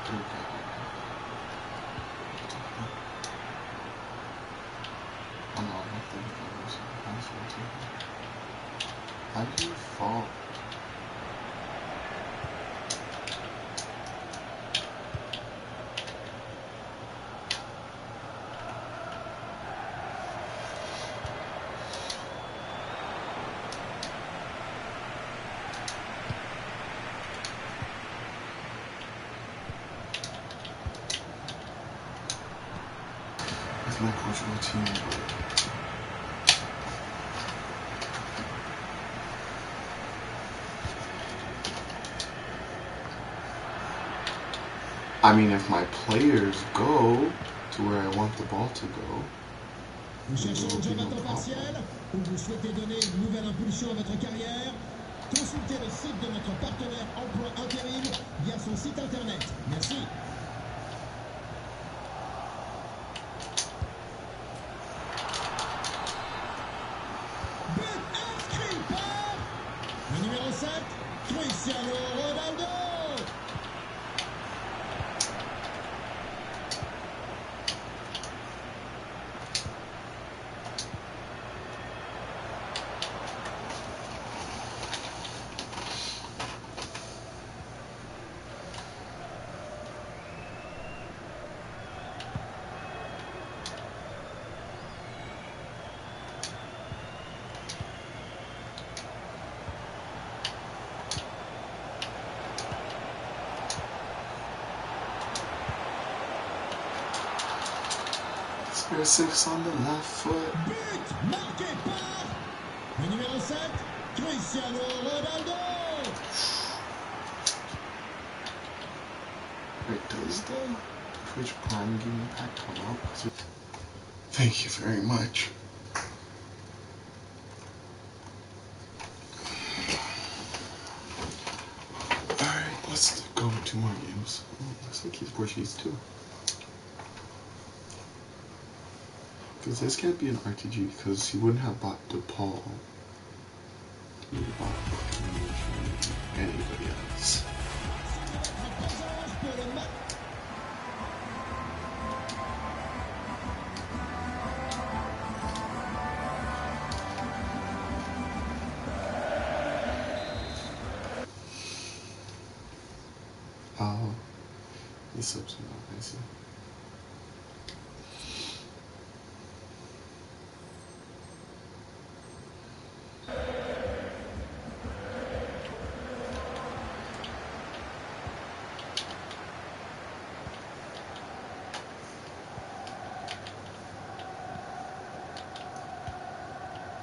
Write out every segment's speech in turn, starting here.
Oh no, I think how do you fall? With my Portugal team. I mean, if my players go to where I want the ball to go, Vous cherchez un job à temps partiel ou vous souhaitez donner une nouvelle impulsion à votre carrière? Consultez le site de notre partenaire Emploi Intérim via son site internet. Merci. But inscrit par le numéro 7, Cristiano Ronaldo. There's 6 on the left foot. But marqué par le numéro 7, Cristiano Ronaldo. Wait, does the Twitch Prime Gaming Pack come out? Thank you very much. Alright, let's go 2 more games. Oh, looks like he's Portuguese too. Because this can't be an RTG because he wouldn't have bought DePaul. He would have bought anybody else. Oh, the subs are not, I see.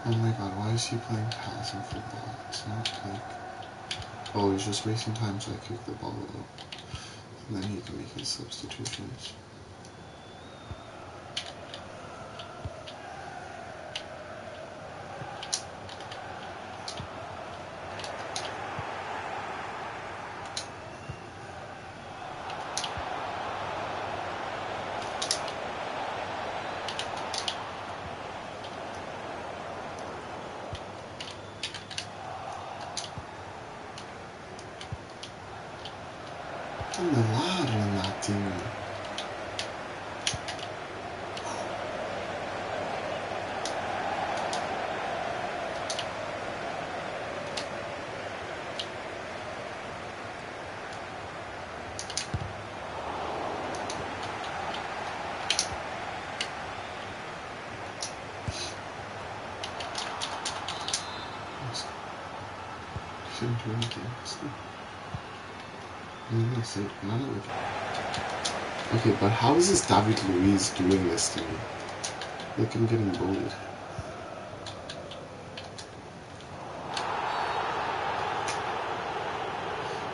Oh my god, why is he playing passing football? It's not like... Oh, he's just wasting time so I kick the ball out. And then he can make his substitutions. I'm the ladder in that team. Shouldn't do anything. Okay, but how is this David Luiz doing this to me? Look, I'm getting bullied.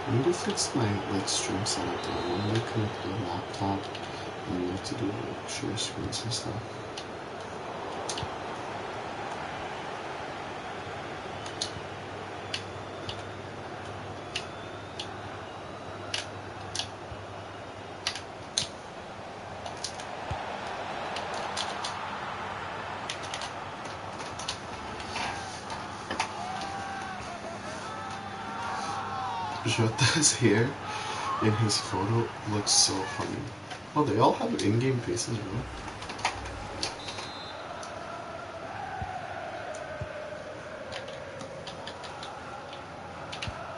I need to fix my stream setup. I want to connect the laptop and I need to do share screens and stuff. Jota's here. in his photo looks so funny. Oh, they all have in-game faces, bro.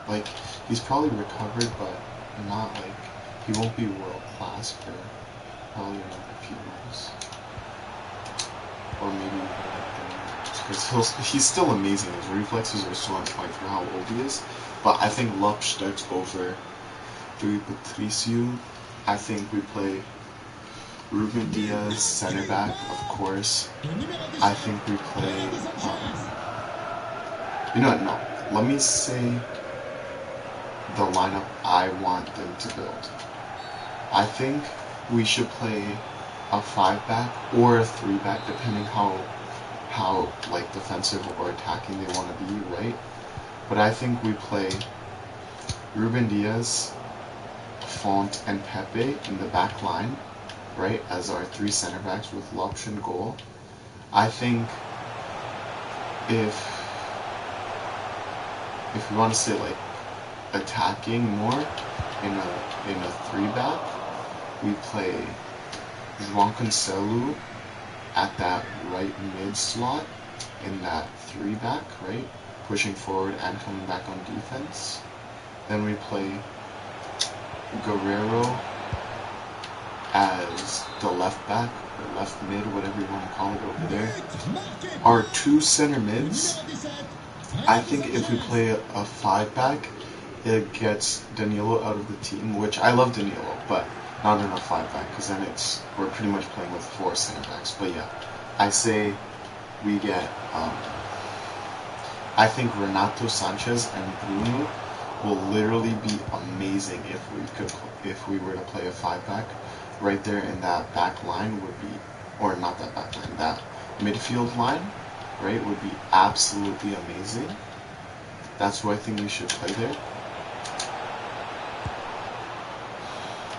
Like, he's probably recovered, but not like, he won't be world class for probably another few months. Or maybe even like because he's still amazing. His reflexes are so on point for how old he is. But I think Lup starts over Rui Patricio. I think we play Ruben Diaz, center back, of course. I think we play, you know what, no. Let me say the lineup I want them to build. I think we should play a 5-back or a 3-back, depending how like defensive or attacking they want to be, right? But I think we play Ruben Diaz, Font, and Pepe in the back line, right, as our 3 center backs with Lopsh in goal. I think if we want to say like attacking more in a 3-back, we play João Cancelo at that right mid slot in that 3-back, right, pushing forward and coming back on defense. Then we play Guerrero as the left back or left mid, whatever you want to call it over there. Our 2 center mids, I think if we play a 5-back, it gets Danilo out of the team, which I love Danilo, but not in a 5-back, because then we're pretty much playing with 4 center backs. But yeah, I say we get, I think Renato Sanchez and Bruno will literally be amazing if we were to play a 5-back. Right there in that back line would be, or not that back line, that midfield line, right, would be absolutely amazing. That's who I think we should play there.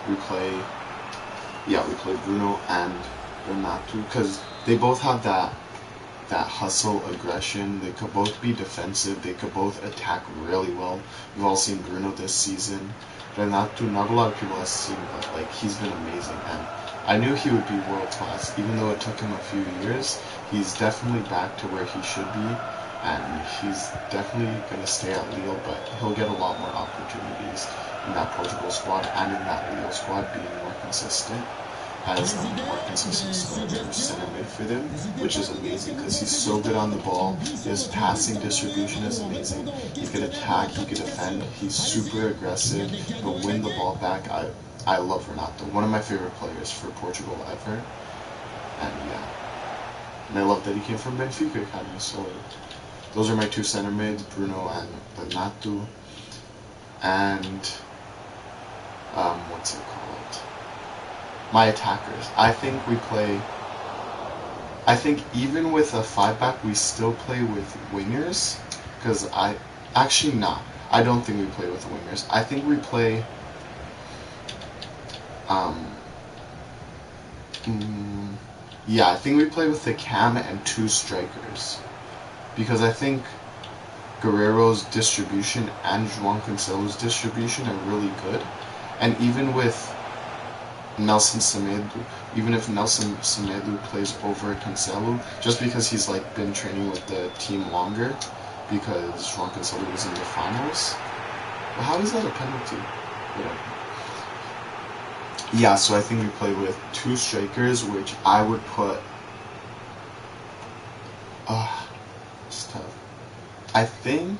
We play Bruno and Renato, because they both have that hustle, aggression. They could both be defensive. They could both attack really well. We've all seen Bruno this season. Renato, not a lot of people have seen, but like he's been amazing, and I knew he would be world class. Even though it took him a few years, he's definitely back to where he should be, and he's definitely gonna stay at Lille. But he'll get a lot more opportunities in that Portugal squad and in that Lille squad, being more consistent. As a more consistent starter center mid for them, which is amazing because he's so good on the ball. His passing distribution is amazing. He can attack, he can defend. He's super aggressive. He'll win the ball back. I love Renato. One of my favorite players for Portugal ever. And yeah, and I love that he came from Benfica Academy. So those are my 2 center mids, Bruno and Renato. And what's it called? My attackers. I think even with a 5-back, we still play with wingers, because I don't think we play with wingers. I think we play, I think we play with the cam and 2 strikers, because I think Guerrero's distribution and João Cancelo's distribution are really good, and even with Nelson Semedo, even if Nelson Semedo plays over Cancelo, just because he's like been training with the team longer, because João Cancelo was in the finals. Well, how is that a penalty? Whatever. Yeah, so I think we play with 2 strikers, which I would put. It's tough. I think.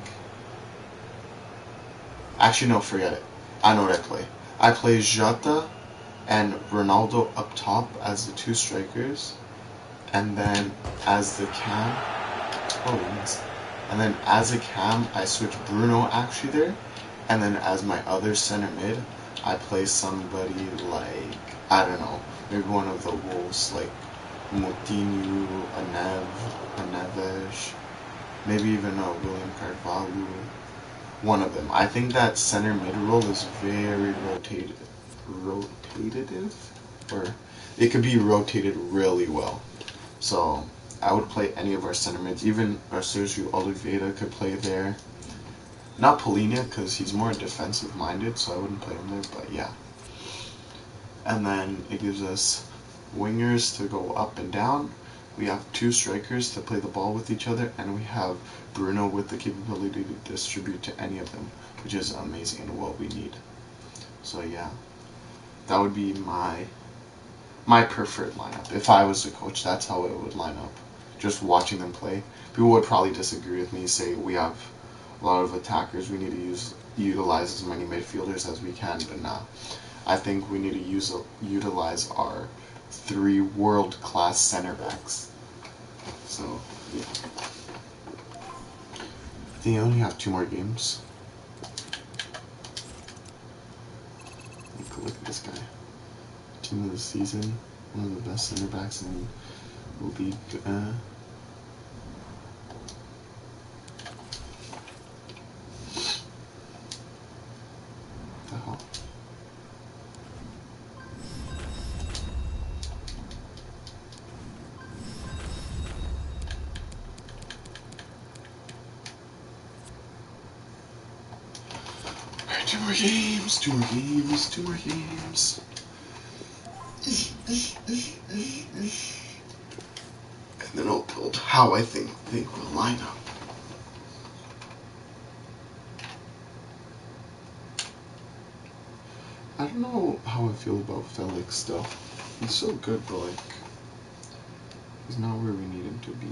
Actually, no, forget it. I know what I play. I play Jota and Ronaldo up top as the 2 strikers, and then as the cam, and then as a cam I switch Bruno actually there, and then as my other center mid I play somebody like, I don't know, maybe one of the Wolves, like Moutinho, Neves, maybe even William Carvalho, one of them. I think that center mid role is very rotative, or it could be rotated really well. So I would play any of our center mids. Even our Sergio Oliveira could play there. Not Polina, because he's more defensive-minded, so I wouldn't play him there, but yeah. And then it gives us wingers to go up and down. We have 2 strikers to play the ball with each other, and we have Bruno with the capability to distribute to any of them, which is amazing and what we need. So yeah, that would be my preferred lineup. If I was the coach, that's how it would line up. Just watching them play. People would probably disagree with me, say we have a lot of attackers, we need to utilize as many midfielders as we can, but nah. I think we need to utilize our 3 world-class center backs. So, yeah. I think I only have 2 more games. Look at this guy. Team of the season, one of the best center backs in the league. The hell? Alright, 2 more games, 2 more games, 2 more games. And then I'll build how I think they will line up. I don't know how I feel about Felix still. He's so good, but like, he's not where we need him to be.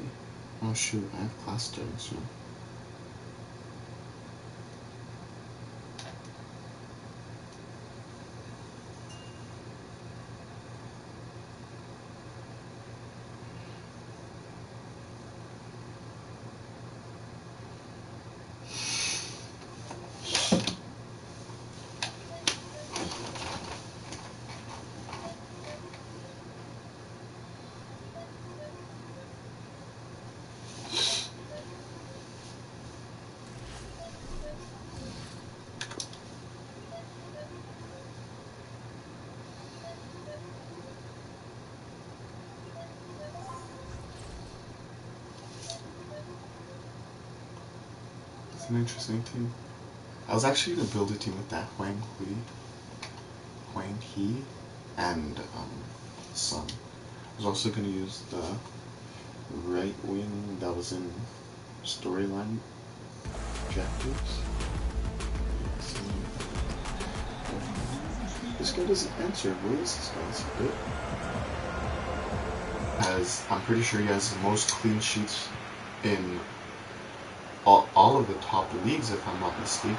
Oh shoot, I have class starting soon. It's an interesting team. I was actually going to build a team with that Huang He, and Sun. I was also going to use the right wing that was in storyline objectives. This guy doesn't answer. Who is this guy? Is he good? I'm pretty sure he has the most clean sheets in all of the top leagues, if I'm not mistaken.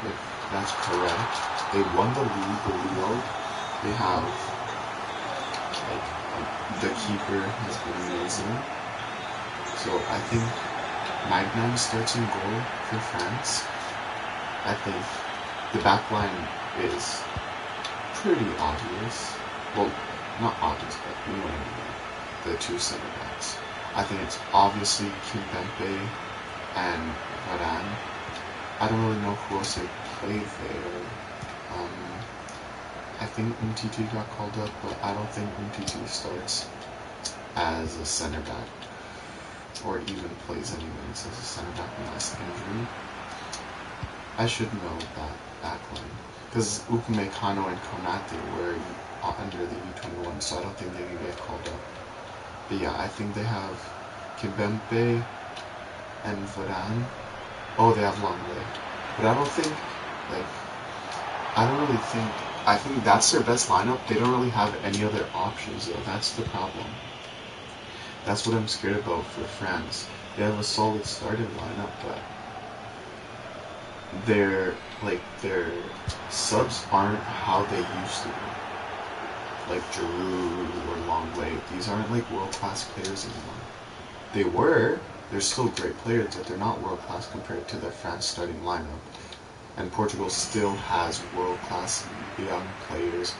If that's correct. They won the league, the Leo. They have, like, the keeper has been amazing. So I think Magnum starts in goal for France. I think the back line is pretty obvious. Well, not obvious, but you know what I mean. The 2 center backs. I think it's obviously Kimpembe and Varane. I don't really know who else they played there. I think Umtiti got called up, but I don't think Umtiti starts as a center back or even plays any minutes as a center back unless injury. I should know that backline because Upamecano and Konate were under the U21, so I don't think they can get called up. But yeah, I think they have Kimpembe and Varane. Oh, they have Longley. But I don't think, like, I think that's their best lineup. They don't really have any other options, though. That's the problem. That's what I'm scared about for France. They have a solid starting lineup, but their subs aren't how they used to be. Like Giroud or Longley. These aren't like world-class players anymore. They were. They're still great players, but they're not world-class compared to their France starting lineup. And Portugal still has world-class young players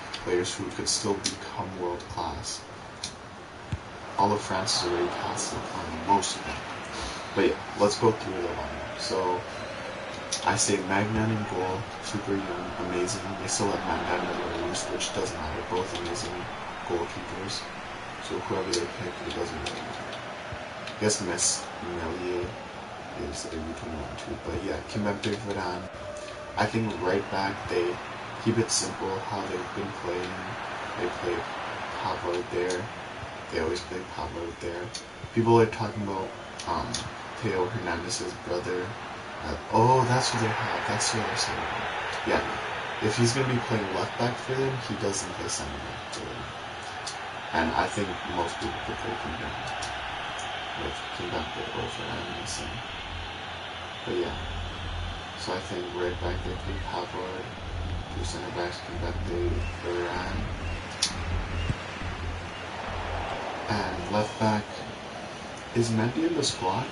who could still become world-class. All of France is already past the line, most of them. But yeah, let's go through the lineup. So, I say Magnan in goal, super young, amazing. They still have Magnan and Maroons, which doesn't matter, both amazing goalkeepers. So whoever they pick, it doesn't really matter. I guess Meslier is a routine 1-2. But yeah, Kimpembe, Varane. I think right back they keep it simple how they've been playing. They play Pavard there. They always play Pavard there. People are talking about Theo Hernandez's brother. Oh, that's who they have. That's who they're saying. Yeah. If he's going to be playing left back for them, he doesn't play center back for them. And I think most people could play Kimpembe over Anderson. But yeah. So I think right back they play Pavard. Two center backs, Kimpembe, Varane. And left back, is Mendy in the squad?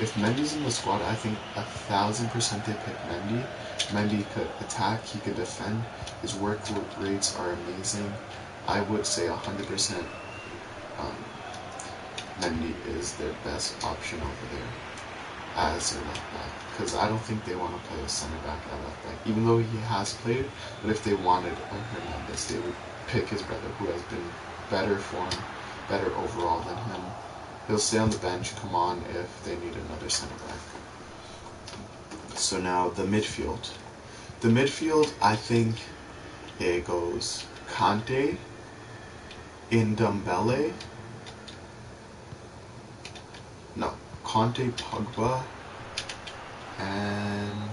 If Mendy's in the squad, I think 1,000% they pick Mendy. Mendy could attack, he could defend. His work rates are amazing. I would say 100% Mendy is their best option over there as their left back. Because I don't think they want to play a center back at left back, even though he has played. But if they wanted a Hernandez, they would pick his brother, who has been better form, better overall than him. He'll stay on the bench, come on if they need another center back. So now the midfield. The midfield, I think it goes Kante, Ndombele, Conte, Pogba, and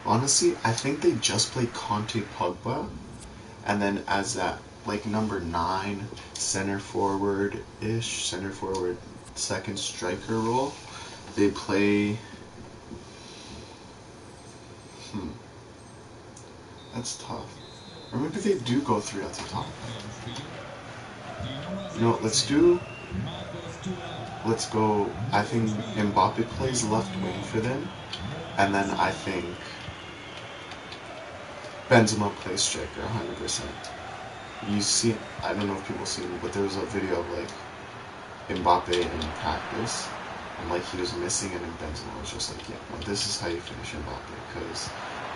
honestly, I think they just play Conte, Pogba, and then as that like number 9 center forward, second striker role, they play. That's tough. Or maybe they do go 3 at the top. Let's go, I think Mbappe plays left wing for them, and then I think Benzema plays striker 100%. You see, I don't know if people see it, but there was a video of like Mbappe in practice, and like he was missing, and then Benzema was just like, yeah, no, this is how you finish Mbappe, because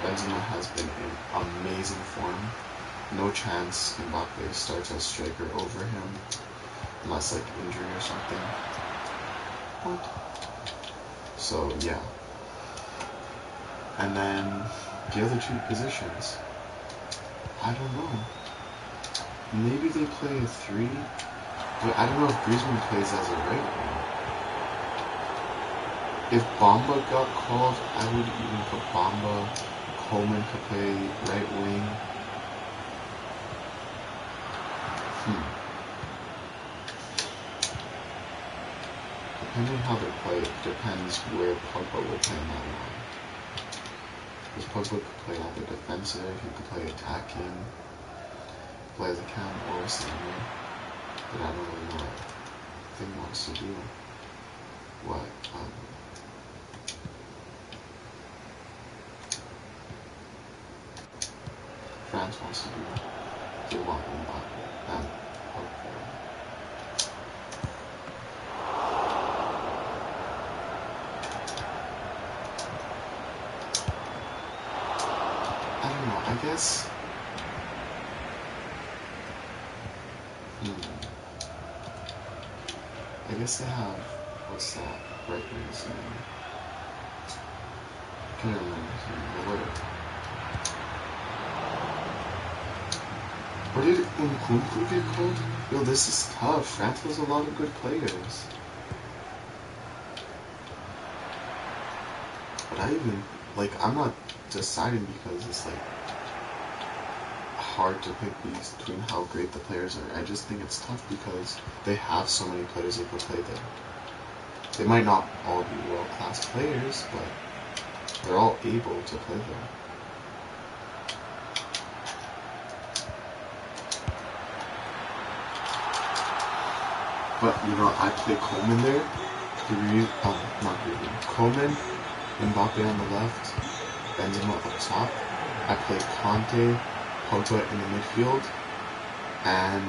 Benzema has been in amazing form. No chance Mbappe starts as striker over him, unless like injury or something. What? So yeah. And then the other 2 positions, I don't know. Maybe they play a 3, but I don't know if Griezmann plays as a right wing. If Bamba got called, I would even put Bamba. Coleman could play right wing. Depending on how they play, it depends where Pogba will play in that line. Because Pogba could play either defensive, he could play attacking, play as a cam or a center. But I don't really know what Thing wants to do. What France wants to do. They want Mbappe and Pogba. I don't know, I guess they have, what's that right wing's name? I can't remember his name, what did Nkunku get called? Yo, this is tough. France has a lot of good players. But I'm not deciding because it's like hard to pick between how great the players are. I just think it's tough because they have so many players that could play there. They might not all be world-class players, but they're all able to play there. But I play Coleman there. Coleman, Mbappe on the left, Benzema up top. I play Conte, Pogba in the midfield, and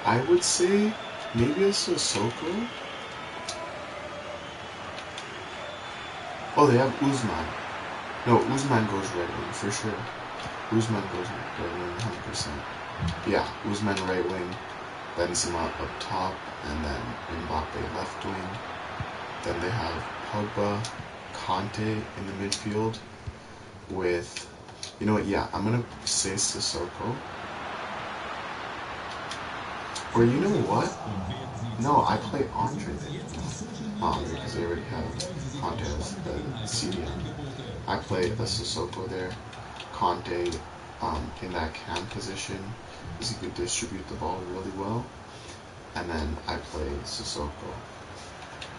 I would say maybe a Sissoko. Oh, they have Usman. No, Usman goes right wing for sure. Usman goes right wing 100%. Yeah, Usman right wing, Benzema up top, and then Mbappe left wing. Then they have Pogba, Conte in the midfield with, you know what, yeah, I'm going to say Sissoko. Or you know what? No, I play Andre there. Because they already have Conte as the CDM. I play a Sissoko there. Conte in that cam position because he could distribute the ball really well. And then I play Sissoko.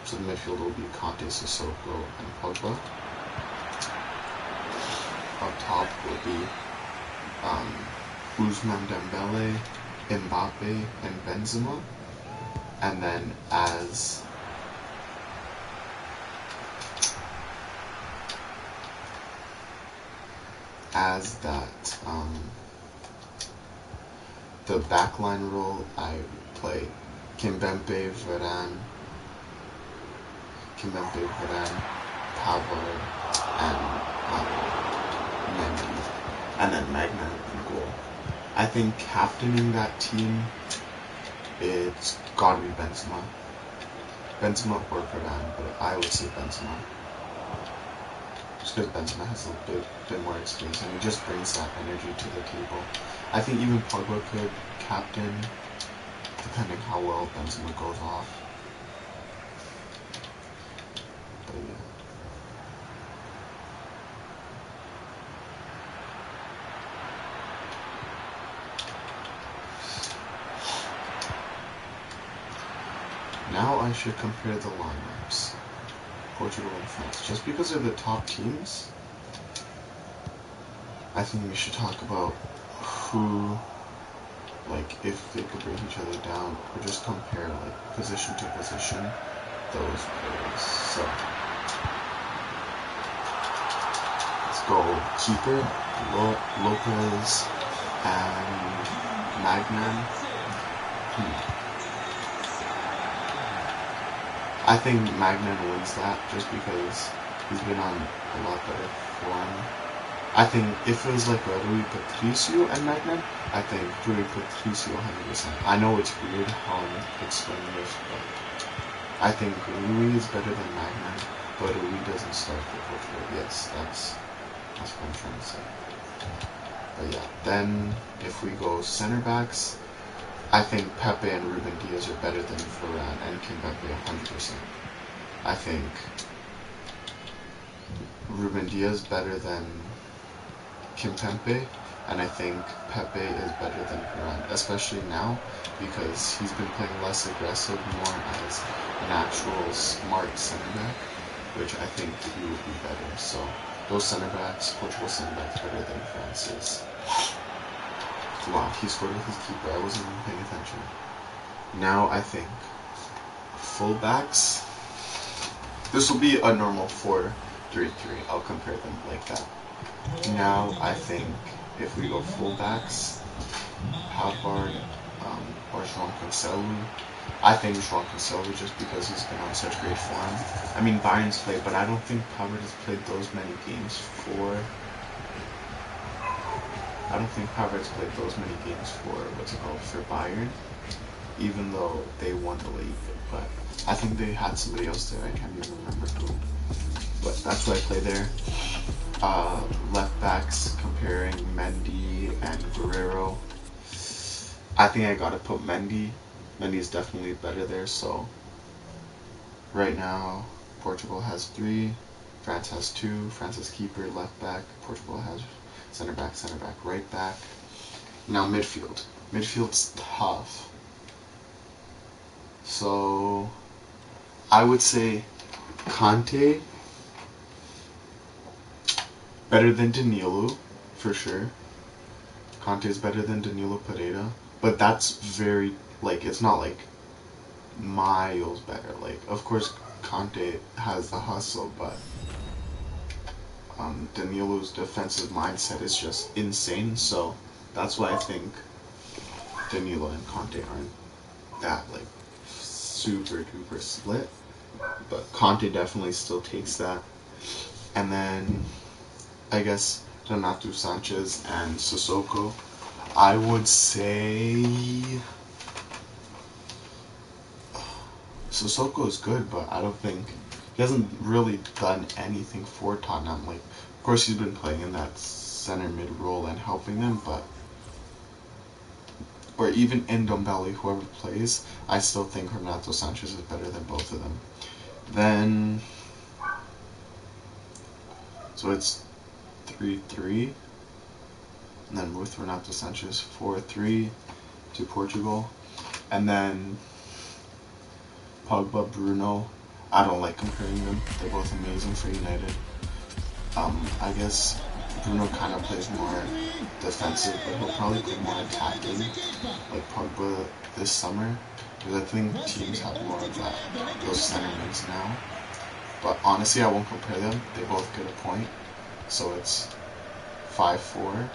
So the midfield will be Conte, Sissoko, and Pogba. Up top will be Ousmane Dembele, Mbappe, and Benzema. And then as that the backline role, I play Kimpembe, Varane, Pavard, and Mendy, and then Magna in goal. I think captaining that team, it's gotta be Benzema or Varane, but I would say Benzema. Just because Benzema has a bit more experience and he just brings that energy to the table. I think even Pogba could captain, depending how well Benzema goes off. But yeah. Now I should compare the lineups. Portugal and France. Just because they're the top teams, I think we should talk about who, like, if they could break each other down, or just compare, like, position to position, those players. So, let's go keeper, Lopez, and Magnan. I think Magnan wins that just because he's been on a lot better form. I think if it was like a Rui Patricio and Magnan, I think Rui Patricio 100%. I know it's weird how I'm explaining this, but I think Rui is better than Magnan, but Rui doesn't start for Portugal. Yes, that's what I'm trying to say. But yeah, then if we go center backs, I think Pepe and Ruben Diaz are better than Varane and Kimpembe 100%. I think Ruben Diaz better than Kimpembe, and I think Pepe is better than Varane, especially now because he's been playing less aggressive, more as an actual smart center back, which I think he would be better. So those center backs, Portugal center backs, better than France's. Wow, he scored with his keeper. I wasn't even paying attention. Now I think fullbacks. This will be a normal 4-3-3. I'll compare them like that. Now I think if we go fullbacks, Pavard or João Cancelo. I think João Cancelo just because he's been on such great form. I mean, Bayern's played, but I don't think Pavard has played those many games for. I don't think Pavard's played those many games for Bayern, even though they won the league. But I think they had somebody else there. I can't even remember who. But that's why I play there. Left backs comparing Mendy and Guerrero. I think I gotta put Mendy. Mendy is definitely better there. So right now, Portugal has 3, France has 2. France has keeper, left back. Portugal has center back, right back. Now midfield. Midfield's tough. So I would say Conte better than Danilo, for sure. Conte is better than Danilo Pereira, but that's very, like, it's not like miles better. Like, of course Conte has the hustle, but Danilo's defensive mindset is just insane, so that's why I think Danilo and Conte aren't that, like, super duper split, but Conte definitely still takes that. And then I guess, Renato Sanchez and Sissoko. I would say Sissoko is good, but I don't think he hasn't really done anything for Tottenham. Like, of course, he's been playing in that center mid role and helping them, but or even in Ndombele, whoever plays, I still think Renato Sanchez is better than both of them. Then, so it's 3-3, and then with Renato Sanchez 4-3 to Portugal, and then Pogba, Bruno. I don't like comparing them. They're both amazing for United. I guess Bruno kind of plays more defensive, but he'll probably play more attacking, like Pogba this summer, because I think teams have more of that, those center mids now. But honestly, I won't compare them. They both get a point, so it's 5-4